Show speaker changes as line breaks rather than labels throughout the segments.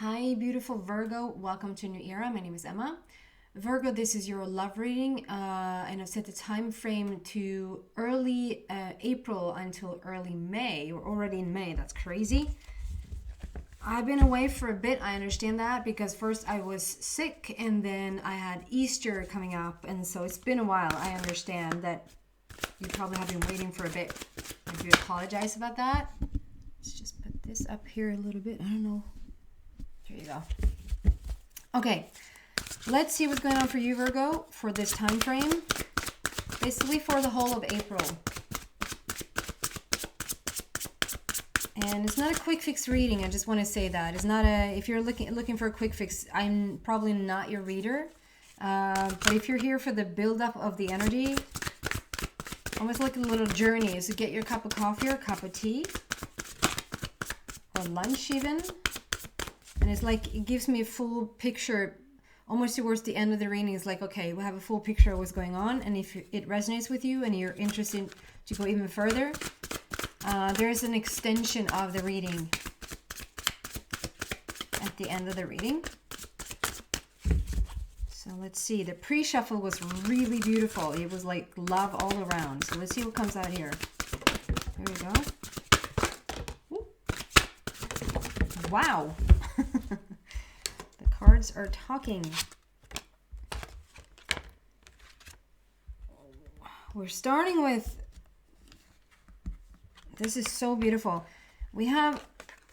Hi, beautiful Virgo. Welcome to a new era. My name is Emma. Virgo, this is your love reading, and I've set the time frame to early April until early May. We're already in May. That's crazy. I've been away for a bit. I understand that because first I was sick and then I had Easter coming up, and so it's been a while. I understand that you probably have been waiting for a bit. I do apologize about that. Let's just put this up here a little bit. I don't know. There you go. Okay, let's see what's going on for you, Virgo, for this time frame. Basically for the whole of April. And it's not a quick fix reading. I just want to say that. It's not a, if you're looking for a quick fix, I'm probably not your reader. But if you're here for the buildup of the energy, almost like a little journey. So get your cup of coffee or cup of tea. Or lunch even. And it's like, it gives me a full picture, almost towards the end of the reading. It's like, okay, we'll have a full picture of what's going on. And if it resonates with you and you're interested to go even further, there's an extension of the reading at the end of the reading. So let's see. The pre-shuffle was really beautiful. It was like love all around. So let's see what comes out here. There we go. Ooh. Wow. The cards are talking. We're starting with, this is so beautiful. We have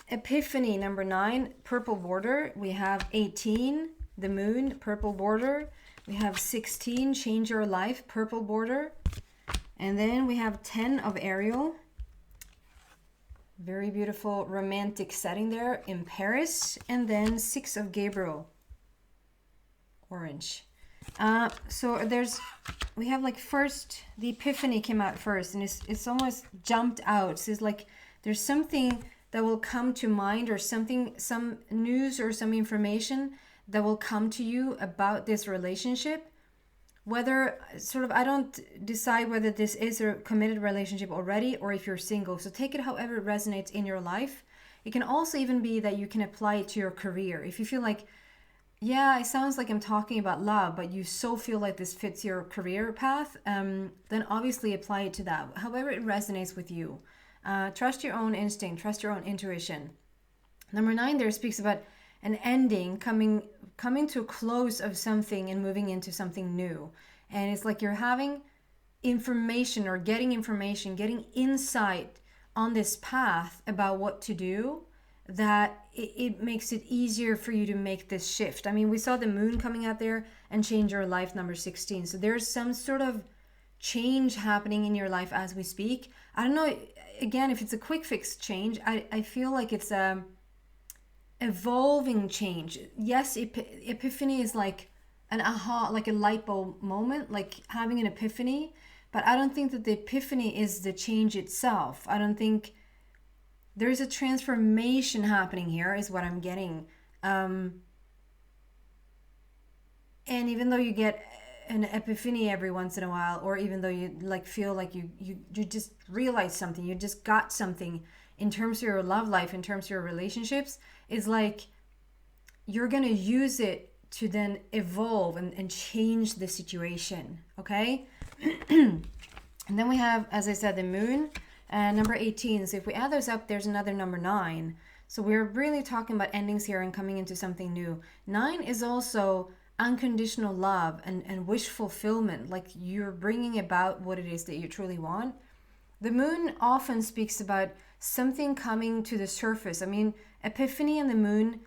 Epiphany number 9, purple border. We have 18, the moon, purple border. We have 16, change your life, purple border. And then we have 10 of Ariel. Very beautiful romantic setting there in Paris. And then 6 of Gabriel. Orange. So we have like first, the Epiphany came out first. And it's almost jumped out. So it's like there's something that will come to mind, or something, some news or some information that will come to you about this relationship. Whether sort of, I don't decide whether this is a committed relationship already or if you're single. So take it however it resonates in your life. It can also even be that you can apply it to your career. If you feel like, yeah, it sounds like I'm talking about love, but you so feel like this fits your career path, then obviously apply it to that. However it resonates with you. Trust your own instinct. Trust your own intuition. Number 9 there speaks about an ending, coming to a close of something and moving into something new. And it's like you're having information or getting information, getting insight on this path about what to do, that it makes it easier for you to make this shift. I mean, we saw the moon coming out there and change your life, number 16. So there's some sort of change happening in your life as we speak. I don't know, again, if it's a quick fix change. I feel like it's a evolving change. Yes, epiphany is like an aha, like a light bulb moment, like having an epiphany. But I don't think that the epiphany is the change itself. I don't think there's a transformation happening here, is what I'm getting. And even though you get an epiphany every once in a while, or even though you like feel like you just realize something, you just got something in terms of your love life, in terms of your relationships, is like you're going to use it to then evolve and change the situation. Okay. And then we have, as I said, the moon and number 18. So if we add those up, there's another number 9. So we're really talking about endings here and coming into something new. 9 is also unconditional love and wish fulfillment. Like you're bringing about what it is that you truly want. The moon often speaks about something coming to the surface. I mean, epiphany and the moon,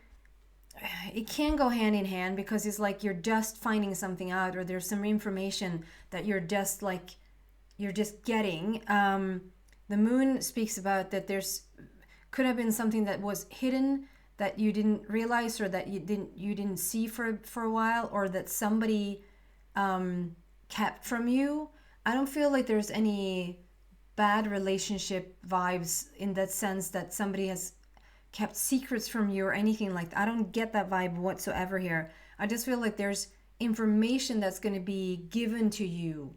it can go hand in hand, because it's like you're just finding something out, or there's some information that you're just getting. The moon speaks about that could have been something that was hidden that you didn't realize, or that you didn't see for a while, or that somebody kept from you. I don't feel like there's any bad relationship vibes in that sense, that somebody has kept secrets from you or anything like that. I don't get that vibe whatsoever here. I just feel like there's information that's going to be given to you,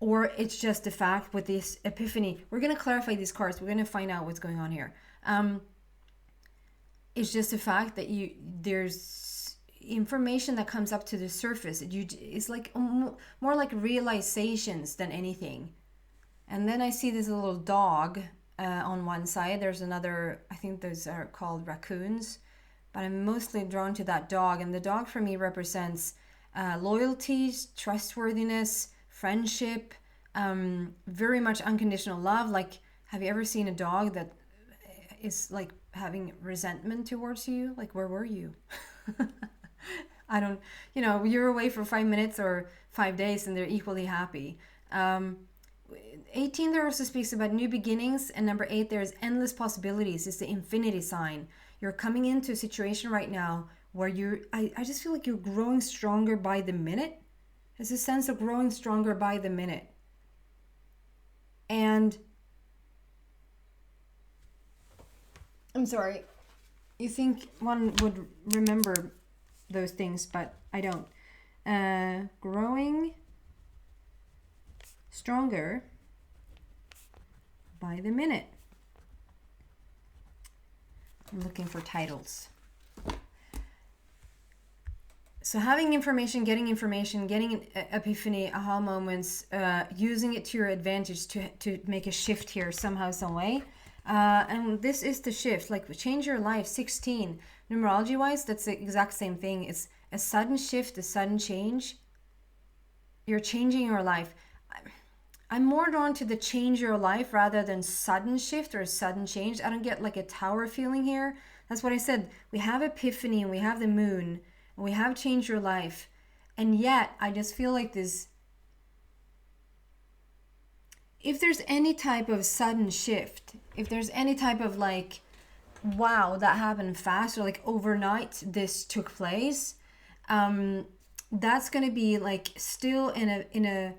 or it's just a fact with this epiphany. we're going to clarify these cards. We're going to find out what's going on here. It's just the fact that there's information that comes up to the surface. It's like more like realizations than anything. And then I see this little dog on one side. There's another, I think those are called raccoons, but I'm mostly drawn to that dog. And the dog for me represents loyalty, trustworthiness, friendship, very much unconditional love. Like, have you ever seen a dog that is like having resentment towards you? Like, where were you? I don't, you're away for 5 minutes or 5 days and they're equally happy. 18 there also speaks about new beginnings, and number 8, there's endless possibilities. It's the infinity sign. You're coming into a situation right now where I just feel like you're growing stronger by the minute. There's a sense of growing stronger by the minute. And I'm sorry, you think one would remember those things, but I don't. Growing stronger by the minute. I'm looking for titles. So having information, getting epiphany, aha moments, using it to your advantage to make a shift here somehow, some way. And this is the shift, like change your life. 16, numerology wise, that's the exact same thing. It's a sudden shift, a sudden change. You're changing your life. I'm more drawn to the change your life rather than sudden shift or sudden change. I don't get like a tower feeling here. That's what I said. We have epiphany and we have the moon and we have change your life. And yet I just feel like this, if there's any type of sudden shift, if there's any type of like, wow, that happened fast, or like overnight this took place, that's going to be like still in a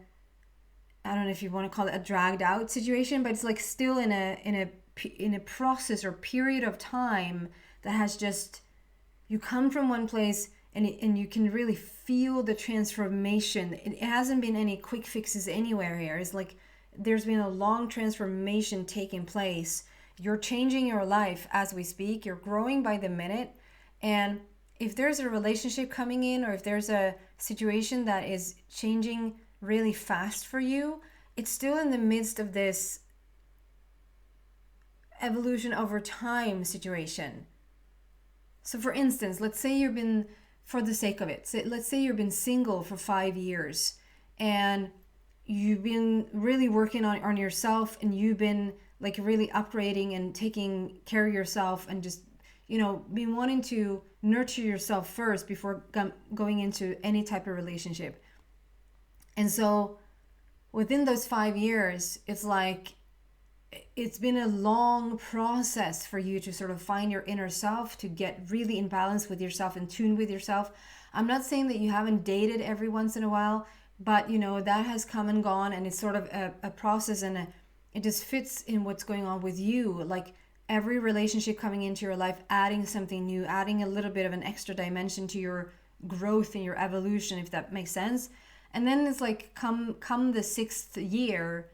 I don't know if you want to call it a dragged out situation, but it's like still in a process or period of time that has just, you come from one place and you can really feel the transformation. It hasn't been any quick fixes anywhere here. It's like there's been a long transformation taking place. You're changing your life as we speak. You're growing by the minute. And if there's a relationship coming in, or if there's a situation that is changing really fast for you, it's still in the midst of this evolution over time situation. So for instance, let's say you've been, for the sake of it, let's say you've been single for 5 years and you've been really working on yourself, and you've been like really upgrading and taking care of yourself, and just, been wanting to nurture yourself first before going into any type of relationship. And so within those 5 years, it's like it's been a long process for you to sort of find your inner self, to get really in balance with yourself, in tune with yourself. I'm not saying that you haven't dated every once in a while, but that has come and gone, and it's sort of a process, and it just fits in what's going on with you. Like every relationship coming into your life, adding something new, adding a little bit of an extra dimension to your growth and your evolution, if that makes sense. And then it's like come the 6th year,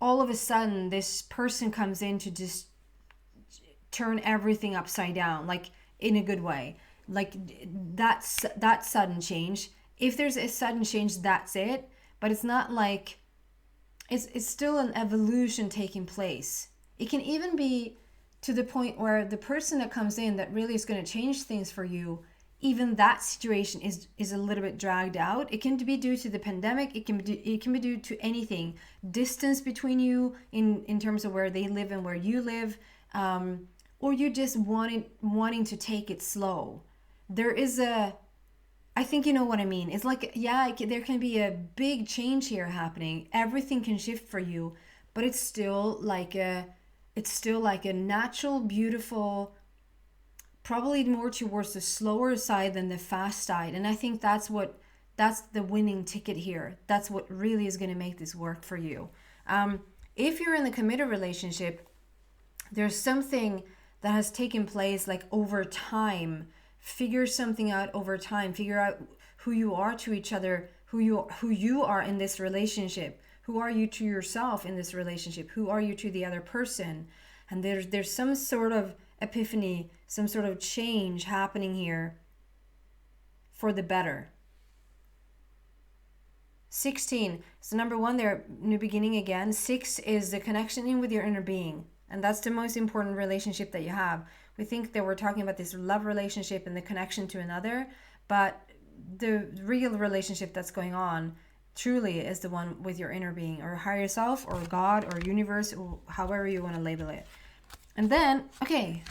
all of a sudden this person comes in to just turn everything upside down, like in a good way. Like that sudden change. If there's a sudden change, that's it. But it's not like, it's still an evolution taking place. It can even be to the point where the person that comes in that really is going to change things for you, even that situation is a little bit dragged out. It can be due to the pandemic. It can be due to anything. Distance between you in terms of where they live and where you live, or you just wanting to take it slow. There is I think you know what I mean. It's like, yeah, there can be a big change here happening. Everything can shift for you, but it's still like a natural, beautiful, probably more towards the slower side than the fast side. And I think that's the winning ticket here. That's what really is going to make this work for you. If you're in a committed relationship, there's something that has taken place like over time. Figure something out over time. Figure out who you are to each other, who you are in this relationship. Who are you to yourself in this relationship? Who are you to the other person? And there's some sort of epiphany, some sort of change happening here for the better. 16, so number 1 there, new beginning again. 6 is the connection in with your inner being, and that's the most important relationship that you have. We think that we're talking about this love relationship and the connection to another, but the real relationship that's going on truly is the one with your inner being, or higher self, or God, or universe, or however you want to label it. And then, okay,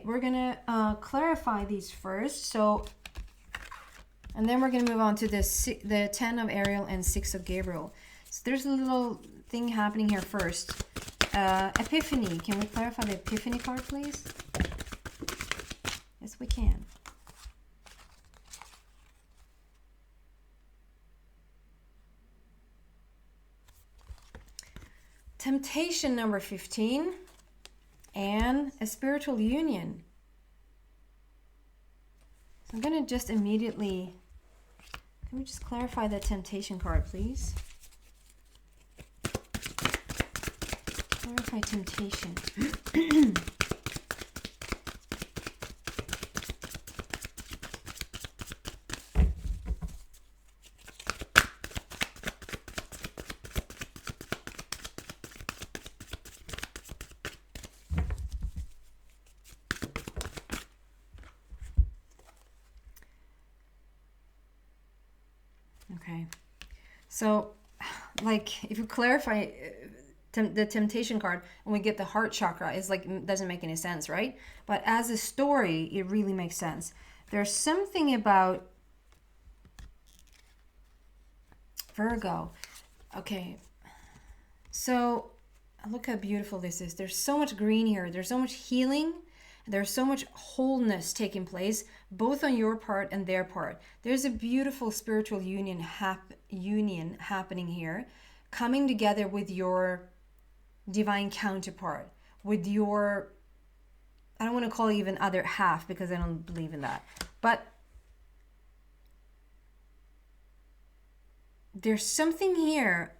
we're gonna clarify these first. So, and then we're gonna move on to the 10 of Ariel and 6 of Gabriel. So there's a little thing happening here first. Epiphany. Can we clarify the Epiphany card, please? Yes, we can. Temptation number 15 and a spiritual union. So I'm going to just immediately, can we just clarify the temptation card, please? Clarify temptation. Okay, so like if you clarify the temptation card and we get the heart chakra, it's like doesn't make any sense, right? But as a story, it really makes sense. There's something about Virgo. Okay, so look how beautiful this is. There's so much green here. There's so much healing. There's so much wholeness taking place, both on your part and their part. There's a beautiful spiritual union happening here, coming together with your divine counterpart, with your, I don't want to call it even other half because I don't believe in that. But there's something here.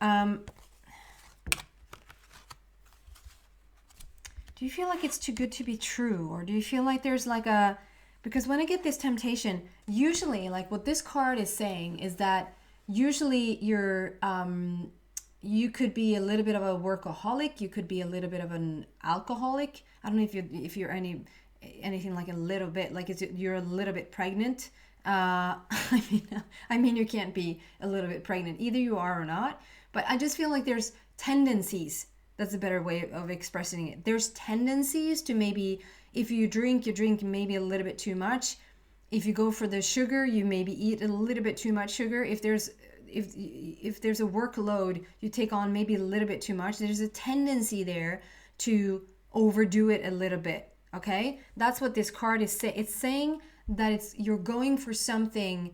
Do you feel like it's too good to be true? Or do you feel like there's like a, because when I get this temptation, usually like what this card is saying is that usually you're, you could be a little bit of a workaholic. You could be a little bit of an alcoholic. I don't know if you're anything like a little bit, like you're a little bit pregnant. I mean, you can't be a little bit pregnant. Either you are or not. But I just feel like there's tendencies. That's a better way of expressing it. There's tendencies to maybe, if you drink maybe a little bit too much. If you go for the sugar, you maybe eat a little bit too much sugar. If there's a workload, you take on maybe a little bit too much. There's a tendency there to overdo it a little bit. Okay, that's what this card is saying. It's saying that you're going for something.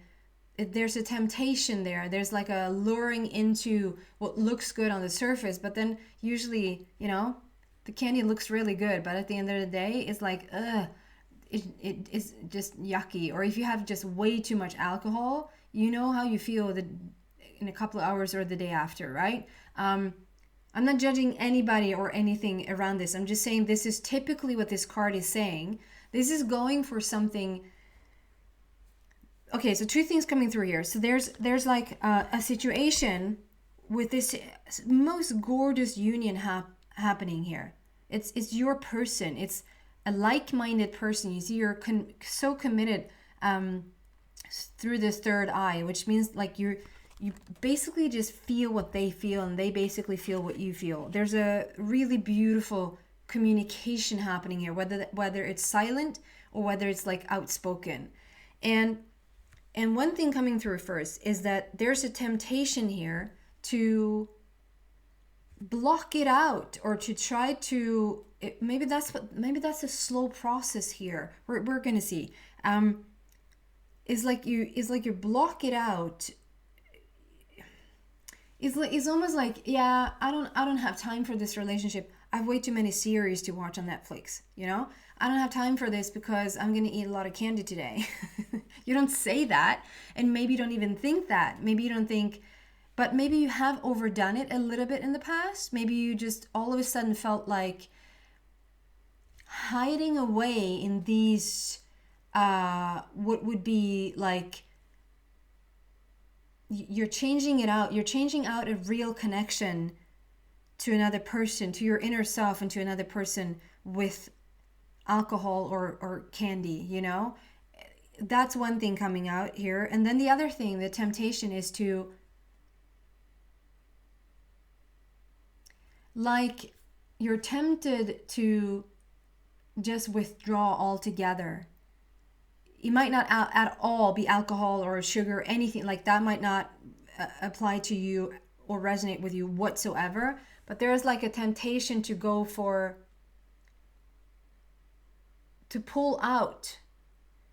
There's a temptation there. There's like a luring into what looks good on the surface, but then usually, you know, the candy looks really good, but at the end of the day, it's like, it's just yucky. Or if you have just way too much alcohol, you know how you feel in a couple of hours or the day after, right? I'm not judging anybody or anything around this. I'm just saying this is typically what this card is saying. This is going for something. Okay, so two things coming through here. So there's like a situation with this most gorgeous union happening here. It's your person. It's a like-minded person. You see, you're so committed through this third eye, which means like you basically just feel what they feel, and they basically feel what you feel. There's a really beautiful communication happening here, whether it's silent or whether it's like outspoken. And one thing coming through first is that there's a temptation here to block it out, or to try to, maybe that's a slow process here. We're gonna see. Is like you block it out. It's almost like, yeah, I don't have time for this relationship. I have way too many series to watch on Netflix, you know? I don't have time for this because I'm going to eat a lot of candy today. You don't say that, and maybe you don't even think that. Maybe you don't think, but maybe you have overdone it a little bit in the past. Maybe you just all of a sudden felt like hiding away in these, what would be like, you're changing it out. You're changing out a real connection to another person, to your inner self, and to another person with alcohol or candy, you know? That's one thing coming out here. And then the other thing, the temptation is to, like, you're tempted to just withdraw altogether. It might not at all be alcohol or sugar, anything like that might not apply to you or resonate with you whatsoever. But there is like a temptation to go for, to pull out.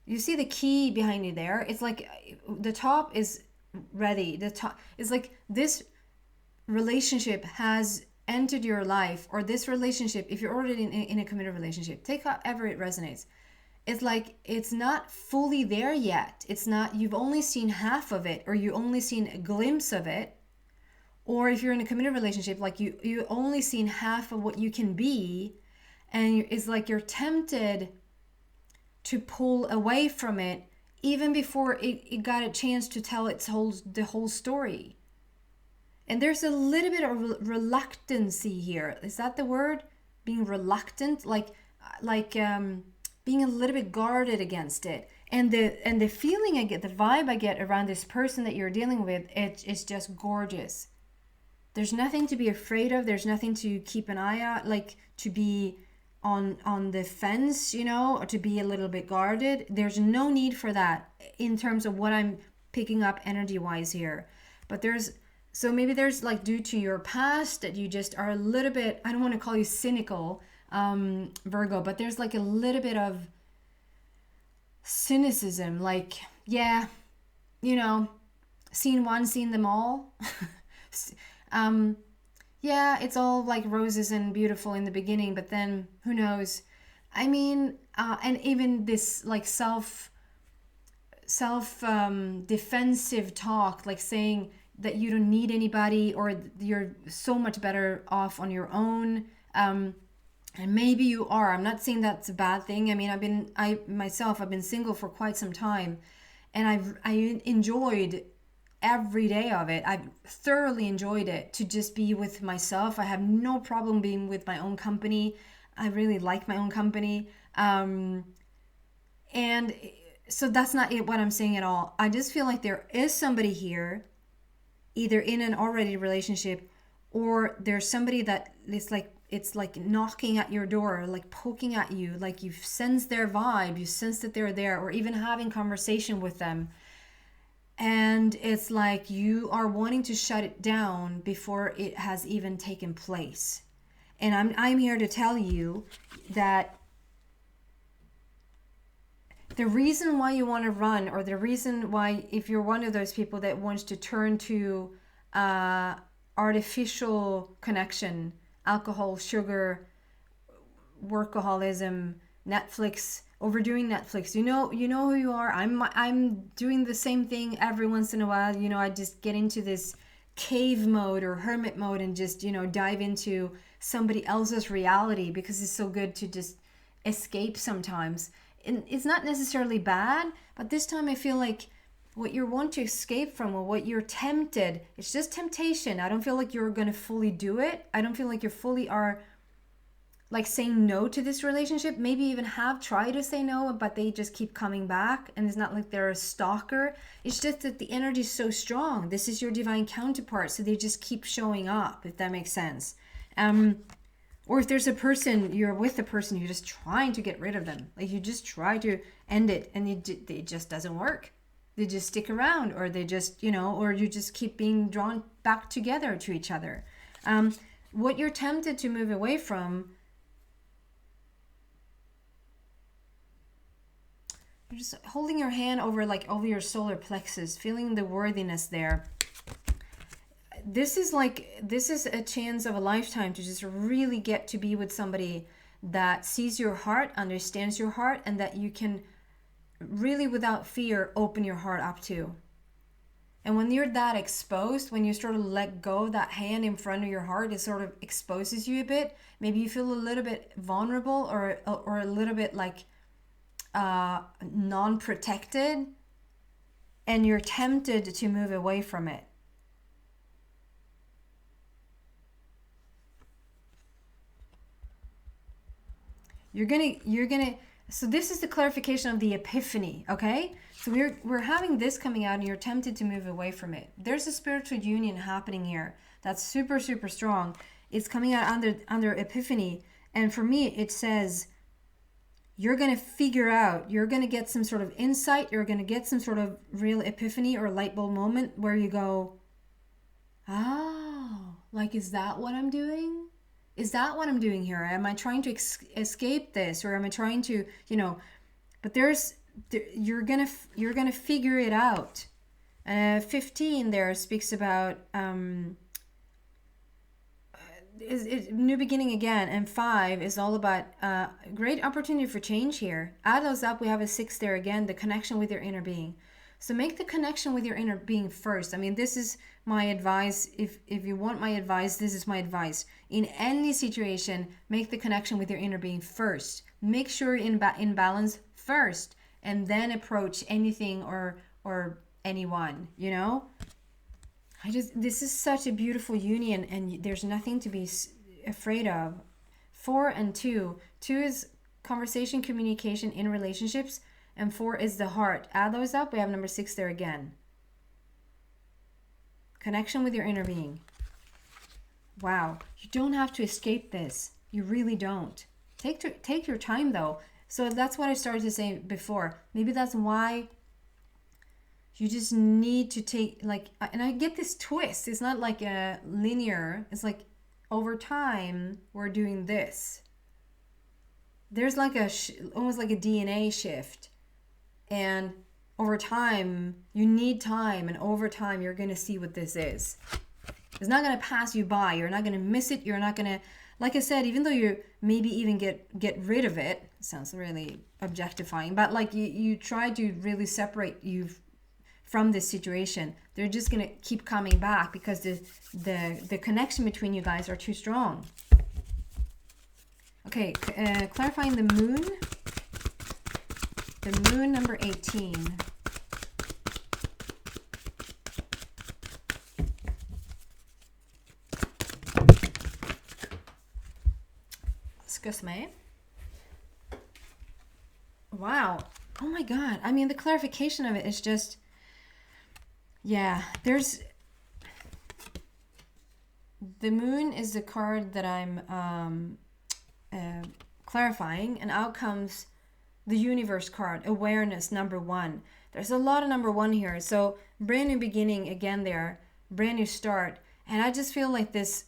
You see the key behind you there? It's like the top is ready. The top is like, this relationship has entered your life, or this relationship, if you're already in a committed relationship, take however it resonates. It's like, it's not fully there yet. It's not, you've only seen half of it, or you only seen a glimpse of it. Or if you're in a committed relationship, like you only seen half of what you can be, and it's like you're tempted to pull away from it even before it got a chance to tell the whole story. And there's a little bit of reluctancy here. Is that the word? Being reluctant, like being a little bit guarded against it. And the feeling I get, the vibe I get around this person that you're dealing with, it's just gorgeous. There's nothing to be afraid of. There's nothing to keep an eye out, like to be on the fence, you know, or to be a little bit guarded. There's no need for that in terms of what I'm picking up energy-wise here. But so maybe there's like, due to your past, that you just are a little bit, I don't want to call you cynical, Virgo, but there's like a little bit of cynicism, like, yeah, you know, seen one, seen them all. Yeah, it's all like roses and beautiful in the beginning, but then who knows? I mean, and even this like self defensive talk, like saying that you don't need anybody, or you're so much better off on your own. And maybe you are. I'm not saying that's a bad thing. I mean, I've been single for quite some time, and I enjoyed every day of it. I've thoroughly enjoyed it, to just be with myself. I have no problem being with my own company. I really like my own company. And so that's not what I'm saying at all. I just feel like there is somebody here, either in an already relationship, or there's somebody that it's like knocking at your door, like poking at you, like you sense their vibe, you sense that they're there, or even having conversation with them. And it's like you are wanting to shut it down before it has even taken place. And I'm here to tell you that the reason why you want to run, or the reason why, if you're one of those people that wants to turn to artificial connection, alcohol, sugar, workaholism, Netflix, overdoing Netflix, you know who you are. I'm doing the same thing every once in a while. You know, I just get into this cave mode or hermit mode and just, you know, dive into somebody else's reality, because it's so good to just escape sometimes. And it's not necessarily bad, but this time I feel like what you want to escape from, or what you're tempted, it's just temptation. I don't feel like you're going to fully do it. I don't feel like you fully are like saying no to this relationship. Maybe even have tried to say no, but they just keep coming back. And it's not like they're a stalker. It's just that the energy is so strong. This is your divine counterpart. So they just keep showing up, if that makes sense. Or if there's a person, you're with a person, you're just trying to get rid of them. Like you just try to end it, and it just doesn't work. They just stick around, or they just, you know, or you just keep being drawn back together to each other. What you're tempted to move away from, you're just holding your hand over your solar plexus, feeling the worthiness there. This is a chance of a lifetime to just really get to be with somebody that sees your heart, understands your heart, and that you can really, without fear, open your heart up to. And when you're that exposed, when you sort of let go that hand in front of your heart, it sort of exposes you a bit. Maybe you feel a little bit vulnerable or a little bit like non-protected, and you're tempted to move away from it. You're gonna so this is the clarification of the epiphany, okay? So we're having this coming out and you're tempted to move away from it. There's a spiritual union happening here that's super, super strong. It's coming out under epiphany. And for me, it says you're going to figure out, you're going to get some sort of insight, you're going to get some sort of real epiphany or light bulb moment where you go, oh, like, is that what I'm doing? Is that what I'm doing here? Am I trying to escape this, or am I trying to, but you're gonna figure it out. 15 there speaks about new beginning again, and 5 is all about great opportunity for change here. Add those up, we have a 6 there again, the connection with your inner being. So make the connection with your inner being first. I mean, this is my advice. If you want my advice, this is my advice. In any situation, make the connection with your inner being first. Make sure you're in balance first, and then approach anything or anyone, this is such a beautiful union, and there's nothing to be afraid of. 4 and 2 is conversation, communication in relationships, and 4 is the heart. Add those up, we have number 6 there again. Connection with your inner being. Wow, you don't have to escape this. You really don't. Take your time though. So that's what I started to say before. Maybe that's why you just need to take, and I get this twist. It's not like a linear. It's like over time, we're doing this. There's like almost like a DNA shift. And over time, you need time. And over time, you're going to see what this is. It's not going to pass you by. You're not going to miss it. You're not going to, like I said, even though you maybe even get rid of it, sounds really objectifying, but like you try to really separate you from this situation, they're just going to keep coming back because the connection between you guys are too strong. Okay, clarifying the moon. The moon, number 18. Excuse me. Wow. Oh my God. I mean, the clarification of it is just, yeah, the moon is the card that I'm clarifying, and out comes the universe card, awareness, number 1. There's a lot of number 1 here. So brand new beginning again there, brand new start. And I just feel like this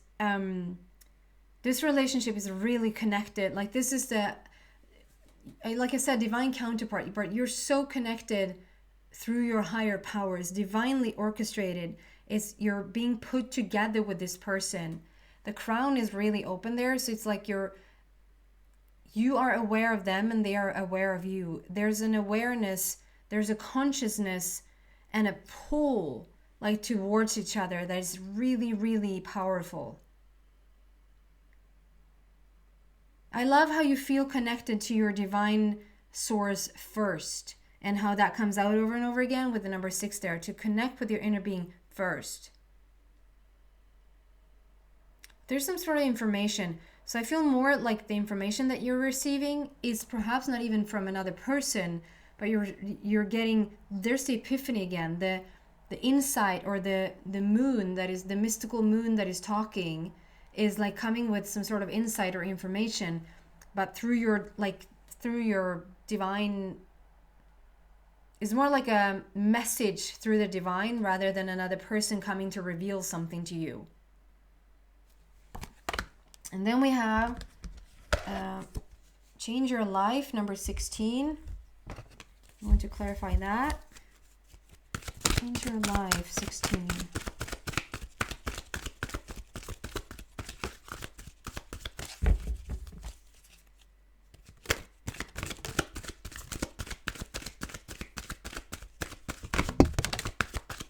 relationship is really connected. Like this is like I said, divine counterpart. But you're so connected through your higher powers, divinely orchestrated. You're being put together with this person. The crown is really open there. So it's like you are aware of them and they are aware of you. There's an awareness, there's a consciousness and a pull like towards each other that is really, really powerful. I love how you feel connected to your divine source first, and how that comes out over and over again with the number 6 there, to connect with your inner being first. There's some sort of information. So I feel more like the information that you're receiving is perhaps not even from another person, but you're getting, there's the epiphany again, the insight, or the moon, that is the mystical moon that is talking, is like coming with some sort of insight or information, but through your divine, is more like a message through the divine rather than another person coming to reveal something to you. And then we have change your life, number 16. I want to clarify that. Change your life, 16.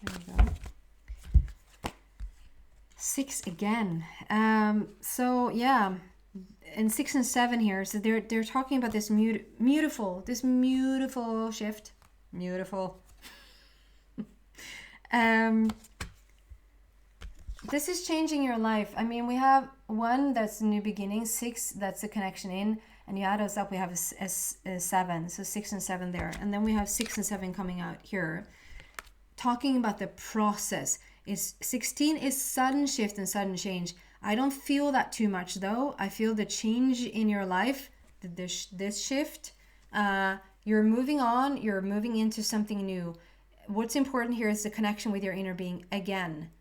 There we go. 6 again. So yeah, and 6 and 7 here. So they're talking about this beautiful shift. Beautiful. This is changing your life. I mean, we have 1 that's new beginning, 6 that's a connection in, and you add us up, we have a 7. So 6 and 7 there, and then we have 6 and 7 coming out here, talking about the process. Is 16 is sudden shift and sudden change. I don't feel that too much though. I feel the change in your life, this shift. You're moving on. You're moving into something new. What's important here is the connection with your inner being again.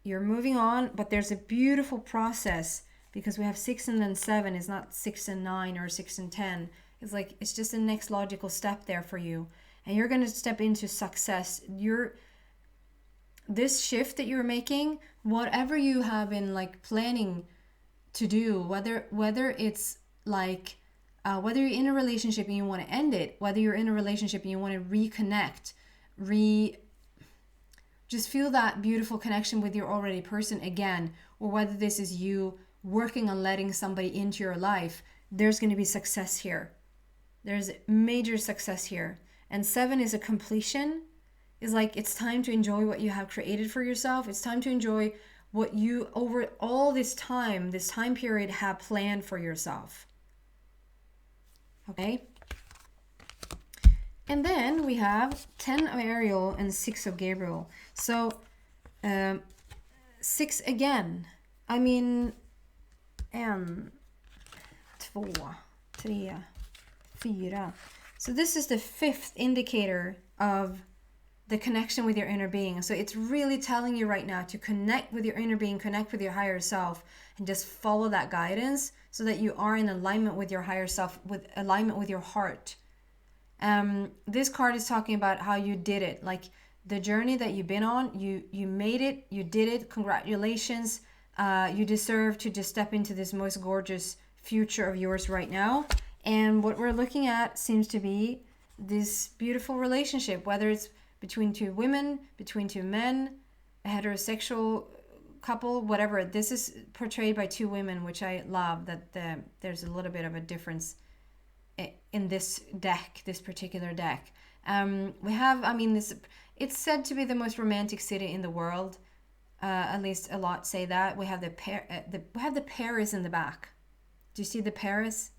You're moving on, but there's a beautiful process because we have 6 and then 7. It's not 6 and 9 or 6 and 10. It's like, it's just the next logical step there for you. And you're going to step into success. This shift that you're making, whatever you have been like planning to do, whether it's like, whether you're in a relationship and you want to end it, whether you're in a relationship and you want to reconnect, just feel that beautiful connection with your already person again, or whether this is you working on letting somebody into your life, there's going to be success here. There's major success here. And 7 is a completion. It's like, it's time to enjoy what you have created for yourself. It's time to enjoy what you, over all this time period, have planned for yourself. Okay? And then we have 10 of Ariel and 6 of Gabriel. So 6 again. I mean, 1, 2, 3, 4. So this is the 5th indicator of the connection with your inner being. So it's really telling you right now to connect with your inner being, connect with your higher self, and just follow that guidance so that you are in alignment with your higher self, with alignment with your heart. This card is talking about how you did it, like the journey that you've been on. You made it, you did it. Congratulations. You deserve to just step into this most gorgeous future of yours right now. And what we're looking at seems to be this beautiful relationship, whether it's between 2 women, between 2 men, a heterosexual couple, whatever. This is portrayed by 2 women, which I love, that there's a little bit of a difference in this deck, this particular deck. We have, I mean, it's said to be the most romantic city in the world. At least a lot say that. We have the Paris in the back. Do you see the Paris?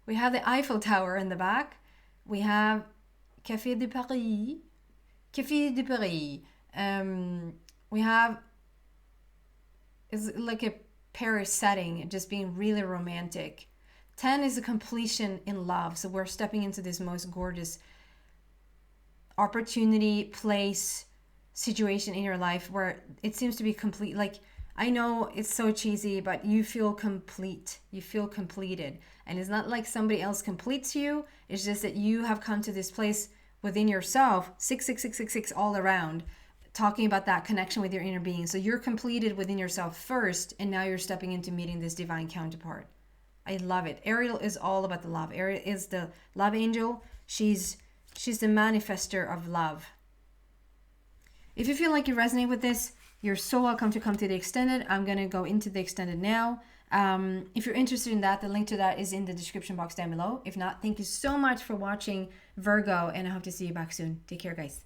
We have the Eiffel Tower in the back. We have Café de Paris. Café de Paris. We have, it's like a Paris setting, just being really romantic. 10 is a completion in love. So we're stepping into this most gorgeous opportunity, place, situation in your life where it seems to be complete. Like, I know it's so cheesy, but you feel complete. You feel completed. And it's not like somebody else completes you. It's just that you have come to this place within yourself, 66666 all around, talking about that connection with your inner being. So you're completed within yourself first, and now you're stepping into meeting this divine counterpart. I love it. Ariel is all about the love. Ariel is the love angel. She's the manifester of love. If you feel like you resonate with this, you're so welcome to come to the extended. I'm going to go into the extended now. If you're interested in that, the link to that is in the description box down below. If not, thank you so much for watching, Virgo, and I hope to see you back soon. Take care, guys.